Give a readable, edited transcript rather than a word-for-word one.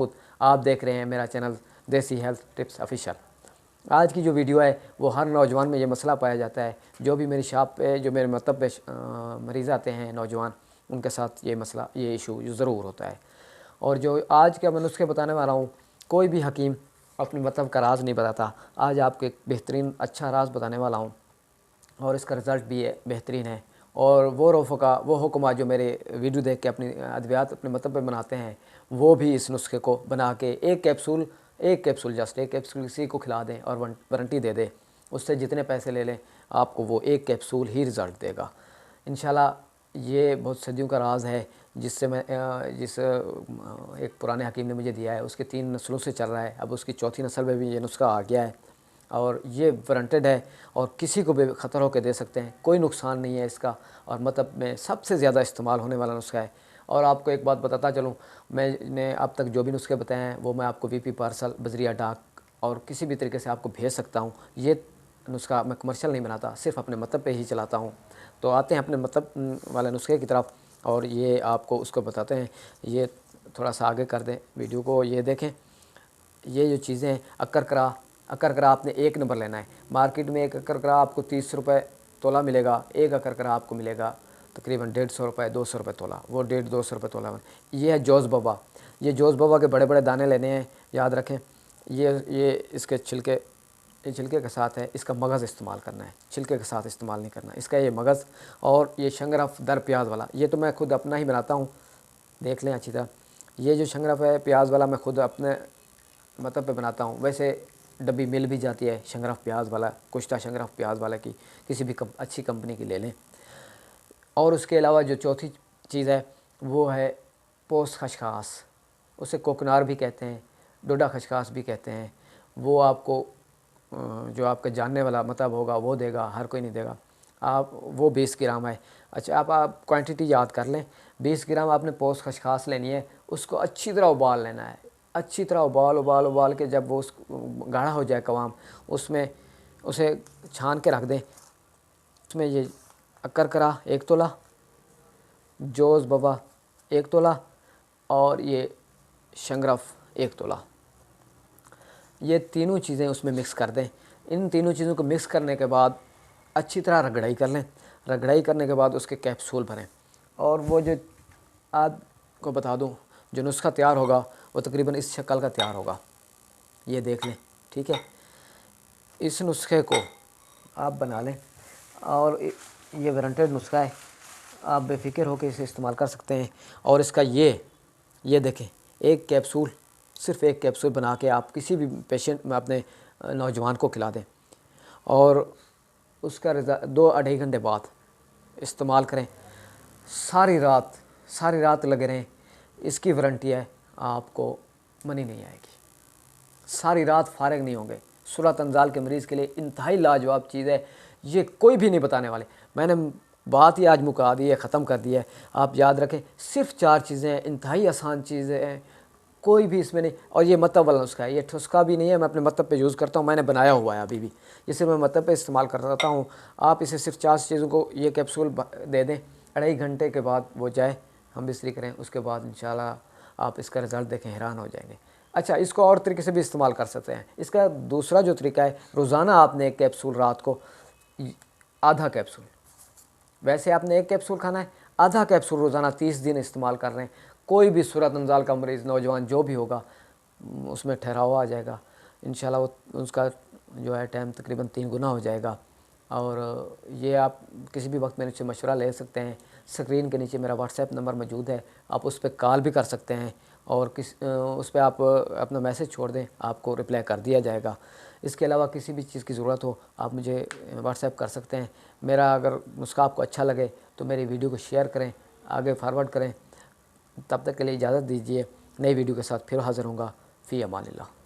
आप देख रहे हैं मेरा चैनल देसी हेल्थ टिप्स ऑफिशियल। आज की जो वीडियो है वो हर नौजवान में ये मसला पाया जाता है। जो भी मेरी शॉप पे जो मेरे मतलब पे मरीज़ आते हैं नौजवान, उनके साथ ये मसला ये इशू ज़रूर होता है। और जो आज का मैं नुस्खे बताने वाला हूँ, कोई भी हकीम अपने मतलब का राज नहीं बताता। आज आपको एक बेहतरीन अच्छा राज बताने वाला हूँ और इसका रिज़ल्ट भी बेहतरीन है। और वो हुक्मा जो मेरे वीडियो देख के अपनी अद्वियात अपने मतलब पे बनाते हैं, वो भी इस नुस्खे को बना के एक कैप्सूल किसी को खिला दें और वारंटी दे दें। उससे जितने पैसे ले लें, आपको वो एक कैप्सूल ही रिज़ल्ट देगा इंशाल्लाह। ये बहुत सदियों का राज है जिससे एक पुराने हकीम ने मुझे दिया है। उसके 3 नस्लों से चल रहा है, अब उसकी 4थी नस्ल में भी ये नुस्खा आ गया है और ये वारंटेड है और किसी को भी ख़तर होकर दे सकते हैं। कोई नुकसान नहीं है इसका और मतलब में सबसे ज़्यादा इस्तेमाल होने वाला नुस्खा है। और आपको एक बात बताता चलूँ, मैंने अब तक जो भी नुस्खे बताए हैं वो मैं आपको वीपी पार्सल बजरिया डाक और किसी भी तरीके से आपको भेज सकता हूँ। ये नुस्खा मैं कमर्शियल नहीं बनाता, सिर्फ अपने मतलब पे ही चलाता हूँ। तो आते हैं अपने मतलब वाले नुस्खे की तरफ और ये आपको उसको बताते हैं। ये थोड़ा सा आगे कर दें वीडियो को, ये देखें। ये जो चीज़ें हैं, अकरकरा आपने 1 नंबर लेना है। मार्केट में एक अकरकरा आपको 30 रुपये तोला मिलेगा, एक अकरकरा आपको मिलेगा तकरीबन 150 रुपये 200 रुपये तोला, वो 150-200 रुपये तोला में। ये है जोज़ बाबा। ये जोज़ बाबा के बड़े बड़े दाने लेने हैं, याद रखें। ये इसके छिलके के साथ है, इसका मगज़ इस्तेमाल करना है, छिलके के साथ इस्तेमाल नहीं करना। इसका ये मगज़ और ये शंगरफ दर प्याज वाला, ये तो मैं खुद अपना ही बनाता हूँ, देख लें अच्छी तरह। ये जो शंगरफ है प्याज वाला मैं खुद अपने मतलब पे बनाता हूँ। वैसे डब्बी मिल भी जाती है शंगरफ प्याज वाला, कुश्ता शंगरफ प्याज वाला की, किसी भी अच्छी कंपनी की ले लें। और उसके अलावा जो चौथी चीज़ है वो है पोस खशखास, उसे कोकनार भी कहते हैं, डोडा खशखास भी कहते हैं। वो आपको जो आपका जानने वाला मतलब होगा वो देगा, हर कोई नहीं देगा। आप वो 20 ग्राम है। अच्छा, आप क्वांटिटी याद कर लें। 20 ग्राम आपने पोस खशखास लेनी है, उसको अच्छी तरह उबाल लेना है। अच्छी तरह उबाल के जब वो गाढ़ा हो जाए कवाम, उसमें उसे छान के रख दें। उसमें ये अकरकरा 1 तोला, जोज़ बाबा 1 तोला और ये शंगरफ 1 तोला, ये तीनों चीज़ें उसमें मिक्स कर दें। इन तीनों चीज़ों को मिक्स करने के बाद अच्छी तरह रगड़ाई कर लें। रगड़ाई करने के बाद उसके कैप्सूल भरें और वो जो आपको बता दूं, जो नुस्खा तैयार होगा वो तकरीबन इस शक्ल का तैयार होगा। ये देख लें, ठीक है। इस नुस्खे को आप बना लें और ये वारंटेड नुस्खा है, आप बेफिक्र होकर इसे इस्तेमाल कर सकते हैं। और इसका ये देखें, एक कैप्सूल, सिर्फ एक कैप्सूल बना के आप किसी भी पेशेंट में अपने नौजवान को खिला दें और उसका 2-2.5 घंटे बाद इस्तेमाल करें। सारी रात लगे रहें, इसकी वारंटी है, आपको मनी नहीं आएगी। सारी रात फारिग नहीं होंगे। सूरत अंजाल के मरीज़ के लिए इंतहाई लाजवाब चीज़ है, ये कोई भी नहीं बताने वाले। मैंने बात ही आज मुका दी है, ख़त्म कर दिया है। आप याद रखें, सिर्फ 4 चीज़ें हैं, इंतहाई आसान चीज़ें हैं, कोई भी इसमें नहीं। और ये मतलब वाला नुस्खा है, ये ठुस्का भी नहीं है, मैं अपने मतलब पे यूज़ करता हूँ, मैंने बनाया हुआ है अभी भी, इसे मैं मतलब पे इस्तेमाल करता हूँ। आप इसे सिर्फ 4 चीज़ों को ये कैप्सूल दे दें, 2.5 घंटे के बाद वो जाए, हम बिस्तरी करें, उसके बाद इंशाल्लाह आप इसका रिज़ल्ट देखें, हैरान हो जाएंगे। अच्छा, इसको और तरीके से भी इस्तेमाल कर सकते हैं। इसका दूसरा जो तरीका है, रोज़ाना आपने 1 कैप्सूल, रात को आधा कैप्सूल, वैसे आपने 1 कैप्सूल खाना है, आधा कैप्सूल रोज़ाना 30 दिन इस्तेमाल कर रहे हैं। कोई भी सूरत अंजाल का मरीज़ नौजवान जो भी होगा उसमें ठहराव आ जाएगा इंशाल्लाह। वो उसका जो है टाइम तकरीबन 3 गुना हो जाएगा। और ये आप किसी भी वक्त मेरे से मशवरा ले सकते हैं। स्क्रीन के नीचे मेरा व्हाट्सएप नंबर मौजूद है, आप उस पर कॉल भी कर सकते हैं और उस पर आप अपना मैसेज छोड़ दें, आपको रिप्लाई कर दिया जाएगा। इसके अलावा किसी भी चीज़ की ज़रूरत हो आप मुझे व्हाट्सएप कर सकते हैं। मेरा अगर नुस्खा आपको अच्छा लगे तो मेरी वीडियो को शेयर करें, आगे फॉरवर्ड करें। तब तक के लिए इजाज़त दीजिए, नई वीडियो के साथ फिर हाज़िर होऊंगा। फ़ी अमानिल्लाह।